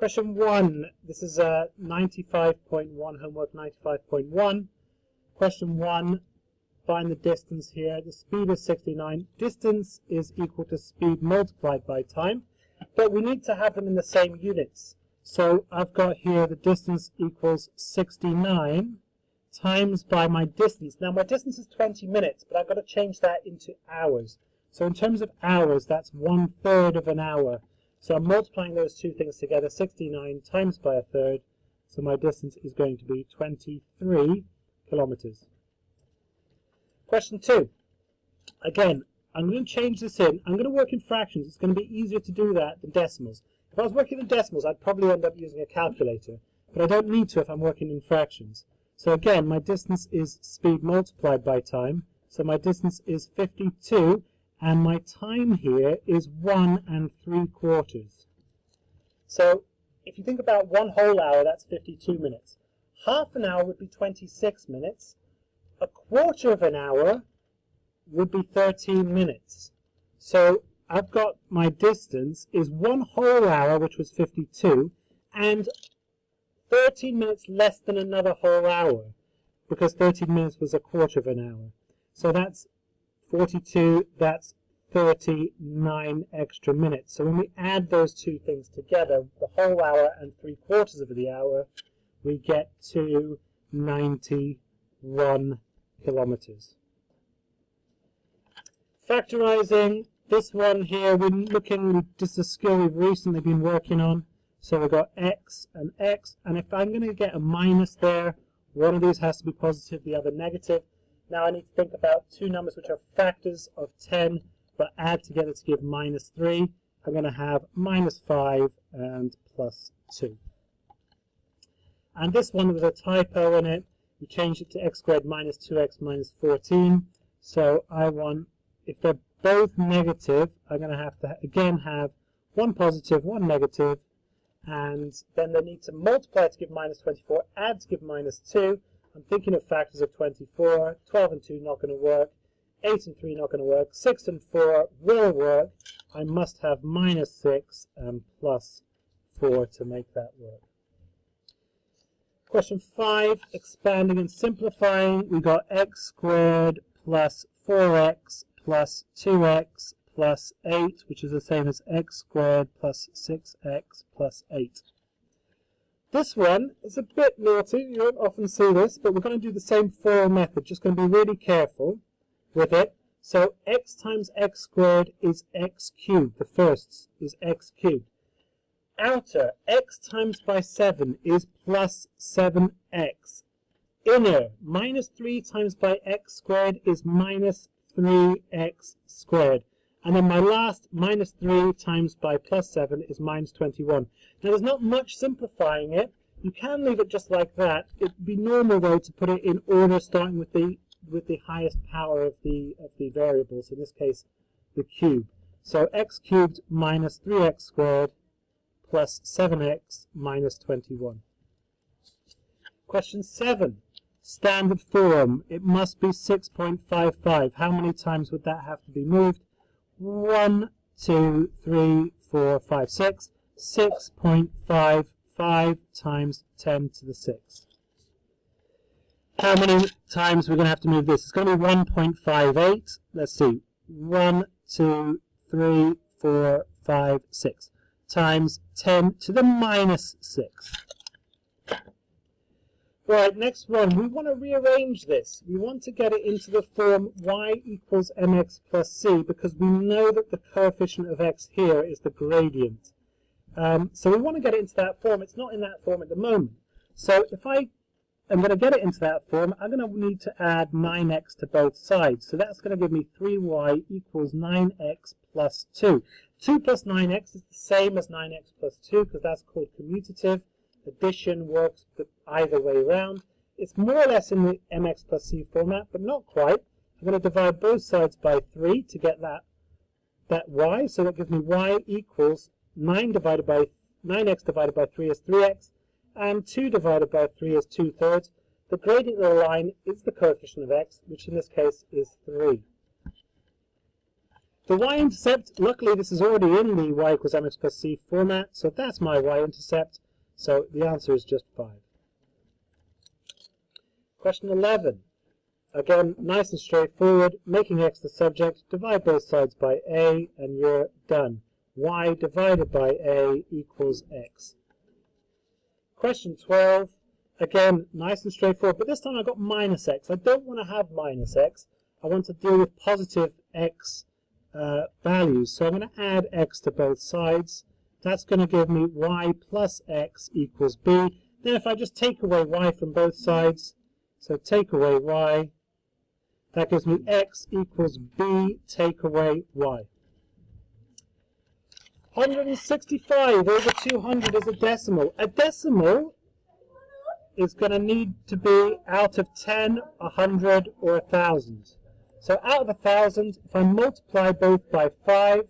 Question 1. This is 95.1, homework 95.1. Question 1. Find the distance here. The speed is 69. Distance is equal to speed multiplied by time. But we need to have them in the same units. So I've got here the distance equals 69 times by my distance. Now my distance is 20 minutes, but I've got to change that into hours. So in terms of hours, that's 1/3 of an hour. So I'm multiplying those two things together, 69 times by 1/3. So my distance is going to be 23 kilometers. Question 2. Again, I'm going to change this in. I'm going to work in fractions. It's going to be easier to do that than decimals. If I was working in decimals, I'd probably end up using a calculator. But I don't need to if I'm working in fractions. So again, my distance is speed multiplied by time. So my distance is 52, and my time here is 1 3/4. So if you think about 1 whole hour, that's 52 minutes. Half an hour would be 26 minutes. A quarter of an hour would be 13 minutes. So I've got my distance is 1 whole hour, which was 52, and 13 minutes less than another whole hour, because 13 minutes was a quarter of an hour. So that's 42, that's 39 extra minutes. So when we add those two things together, the whole hour and 3/4 of the hour, we get to 91 kilometers. Factorizing, this one here, we're looking, this is a skill we've recently been working on. So we've got x, and if I'm going to get a minus there, one of these has to be positive, the other negative. Now I need to think about two numbers which are factors of 10, but add together to give -3. I'm going to have -5 and +2. And this one was a typo in it. We changed it to x squared minus 2x minus 14. So I want, if they're both negative, I'm going to have again have one positive, one negative, and then they need to multiply to give -24, add to give -2. I'm thinking of factors of 24. 12 and 2 not going to work. 8 and 3 not going to work. 6 and 4 will work. I must have -6 and +4 to make that work. Question 5, expanding and simplifying. We got x squared plus 4x plus 2x plus 8, which is the same as x squared plus 6x plus 8. This one is a bit naughty. You don't often see this, but we're going to do the same FOIL method. Just going to be really careful with it. So x times x squared is x cubed. The first is x cubed. Outer, x times by 7 is plus 7x. Inner, -3 times by x squared is minus 3x squared. And then my last, -3 times by plus 7 is -21. Now there's not much simplifying it. You can leave it just like that. It'd be normal though to put it in order, starting with the highest power of the variables, in this case the cube. So x cubed minus 3x squared plus 7x minus 21. Question 7. Standard form. It must be 6.55. How many times would that have to be moved? 1, 2, 3, 4, 5, 6. 6.55 times 10 to the 6. How many times we're going to have to move this? It's going to be 1.58. Let's see. 1, 2, 3, 4, 5, 6. Times 10 to the -6. Right, next one. We want to rearrange this. We want to get it into the form y equals mx plus c, because we know that the coefficient of x here is the gradient. So we want to get it into that form. It's not in that form at the moment. So if I'm going to get it into that form, I'm going to need to add 9x to both sides. So that's going to give me 3y equals 9x plus 2. 2 plus 9x is the same as 9x plus 2, because that's called commutative. Addition works either way around. It's more or less in the mx plus c format, but not quite. I'm going to divide both sides by 3 to get that y. So that gives me y equals 9x divided by 3 is 3x, and 2 divided by 3 is 2/3. The gradient of the line is the coefficient of x, which in this case is 3. The y-intercept, luckily this is already in the y equals mx plus c format, so that's my y-intercept, so the answer is just 5. Question 11. Again, nice and straightforward, making x the subject, divide both sides by a, and you're done. Y divided by a equals x. Question 12. Again, nice and straightforward, but this time I've got minus x. I don't want to have minus x. I want to deal with positive x values. So I'm going to add x to both sides. That's going to give me y plus x equals b. Then if I just take away y from both sides, so take away y, that gives me x equals b, take away y. 165 over 200 is a decimal. A decimal is going to need to be out of 10, 100, or 1,000. So out of 1,000, if I multiply both by 5,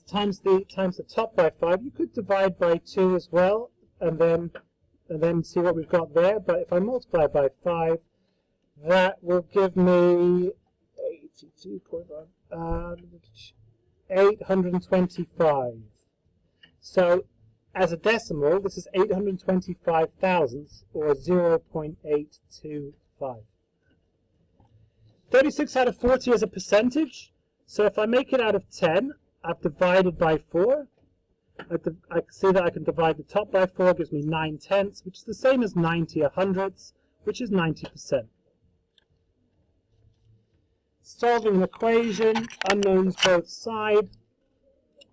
times the top by 5, you could divide by 2 as well, and then see what we've got there. But if I multiply by 5, that will give me 825. So as a decimal, this is 825 thousandths, or 0.825. 36 out of 40 is a percentage. So if I make it out of 10, I've divided by 4. I see that I can divide the top by 4, gives me 9/10, which is the same as 90 hundredths, which is 90%. Solving an equation, unknowns both sides.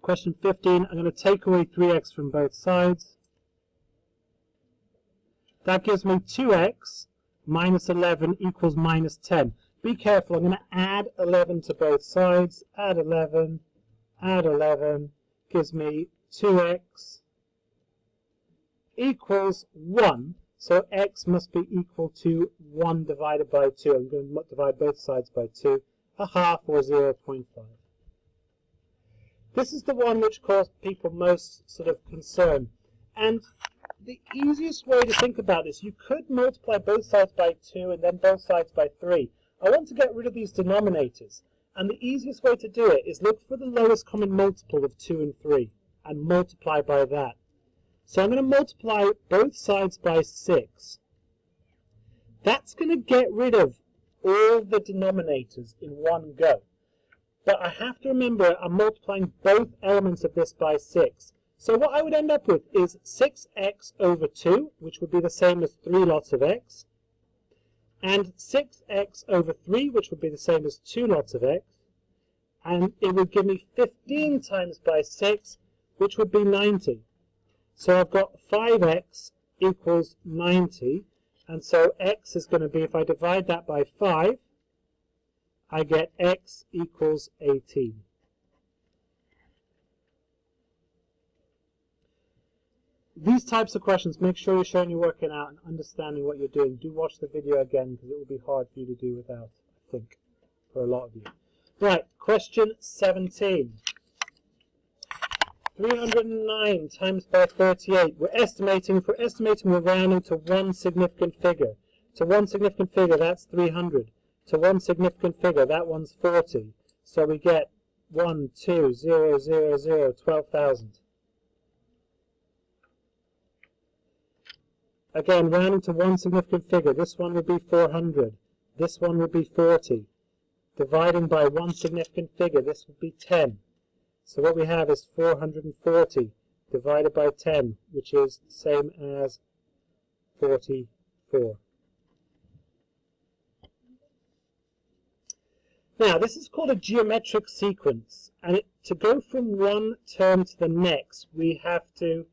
Question 15, I'm going to take away 3x from both sides. That gives me 2x minus 11 equals minus 10. Be careful, I'm going to add 11 to both sides. Add 11, gives me 2x equals 1. So x must be equal to 1 divided by 2. I'm going to divide both sides by 2. A half, or 0.5. This is the one which caused people most sort of concern. And the easiest way to think about this, you could multiply both sides by 2 and then both sides by 3. I want to get rid of these denominators. And the easiest way to do it is look for the lowest common multiple of 2 and 3 and multiply by that. So I'm going to multiply both sides by 6. That's going to get rid of all the denominators in one go. But I have to remember I'm multiplying both elements of this by 6. So what I would end up with is 6x over 2, which would be the same as 3 lots of x, and 6x over 3, which would be the same as 2 lots of x, and it would give me 15 times by 6, which would be 90. So I've got 5x equals 90, and so x is going to be, if I divide that by 5, I get x equals 18. These types of questions, make sure you're showing you're working out and understanding what you're doing. Do watch the video again, because it will be hard for you to do without, I think, for a lot of you. Right, question 17. 309 times by 38. We're estimating, we're rounding to one significant figure. To one significant figure, that's 300. To one significant figure, that one's 40. So we get 1, 2, 0, 0, 0, 12,000. Again, rounding to one significant figure, this one would be 400. This one would be 40. Dividing by one significant figure, this would be 10. So what we have is 440 divided by 10, which is the same as 44. Now, this is called a geometric sequence, and to go from one term to the next, we have to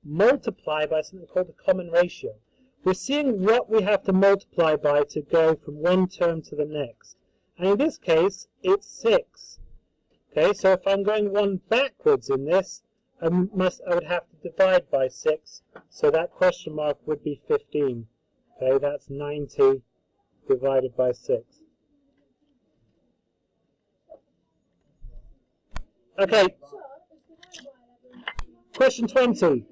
multiply by something called the common ratio. We're seeing what we have to multiply by to go from one term to the next. And in this case, it's 6. Okay, so if I'm going one backwards in this, I would have to divide by 6. So that question mark would be 15. Okay, that's 90 divided by 6. Okay, question 20.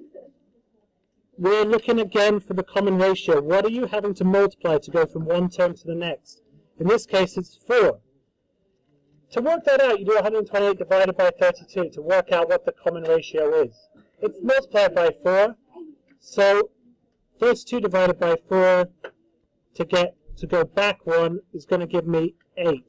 We're looking again for the common ratio. What are you having to multiply to go from one term to the next? In this case, it's 4. To work that out, you do 128 divided by 32 to work out what the common ratio is. It's multiplied by 4, so 32 divided by 4 to go back 1 is going to give me 8.